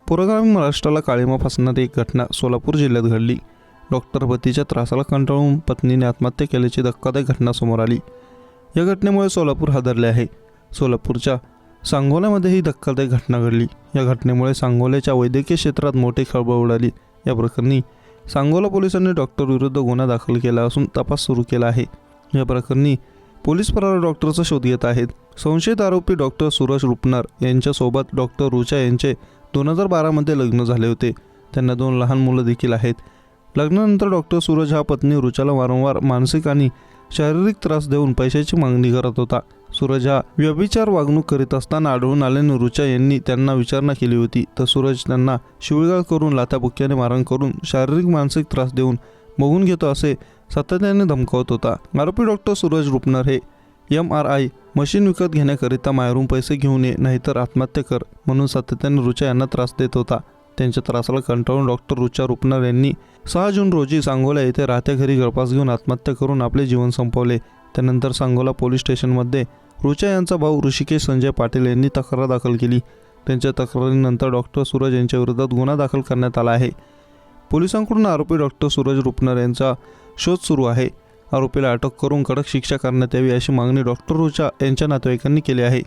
पुरोगामी महाराष्ट्राला काळिमा फासणारी एक घटना सोलापूर जिल्ह्यात घडली। डॉक्टर पतीच्या त्रासाला कंटाळून पत्नीने आत्महत्या केल्याची धक्कादायक घटना समोर आली। या घटनेमुळे सोलापूर हादरले आहे। सोलापूरच्या सांगोल्यामध्ये ही धक्कादायक घटना घडली। या घटनेमुळे सांगोल्याच्या वैद्यकीय क्षेत्रात मोठी खळबळ उडाली। या प्रकरणी सांगोला पोलिसांनी डॉक्टर विरुद्ध गुन्हा दाखल केला असून तपास सुरू केला आहे। या प्रकरणी पोलीस फरार डॉक्टरचा शोध घेत आहेत। संशयित आरोपी डॉक्टर सूरज रुपनर यांच्यासोबत डॉक्टर रुचा यांचे 2012 मध्ये लग्न झाले होते। त्यांना 2 लहान मुलं देखील आहेत। लग्नानंतर डॉक्टर सूरज हा पत्नी रुचाला वारंवार मानसिक आणि शारीरिक त्रास देऊन पैशाची मागणी करत होता। सूरज हा व्यभिचार वागणूक करीत असताना आढळून आल्याने रुचा यांनी त्यांना विचारणा केली होती, तर सूरज त्यांना शिवीगाळ करून लाथाबुक्क्याने मारहाण करून शारीरिक मानसिक त्रास देऊन बघून घेतो असे सातत्याने धमकावत होता। आरोपी डॉक्टर सूरज रुपनर हे MRI मशीन विकत घेण्याकरिता माहेरून पैसे घेऊन ये नाहीतर आत्महत्या कर म्हणून सातत्याने रुचा यांना त्रास देत होता। त्यांच्या त्रासाला कंटाळून डॉक्टर रुचा रुपनर यांनी 6 जून रोजी सांगोला येथे राहत्या घरी गळफास घेऊन आत्महत्या करून आपले जीवन संपवले। त्यानंतर सांगोला पोलीस स्टेशनमध्ये रुचा यांचा भाऊ ऋषिकेश संजय पाटील यांनी तक्रार दाखल केली। त्यांच्या तक्रारीनंतर डॉक्टर सूरज यांच्या विरोधात गुन्हा दाखल करण्यात आला आहे। पोलिसांकडून आरोपी डॉक्टर सूरज रुपनर यांचा शोध सुरू आहे। आरोपीला अटक करून कडक शिक्षा करण्यात यावी अशी मागणी डॉक्टर रुचा यांच्या नातेवाईकांनी केली आहे।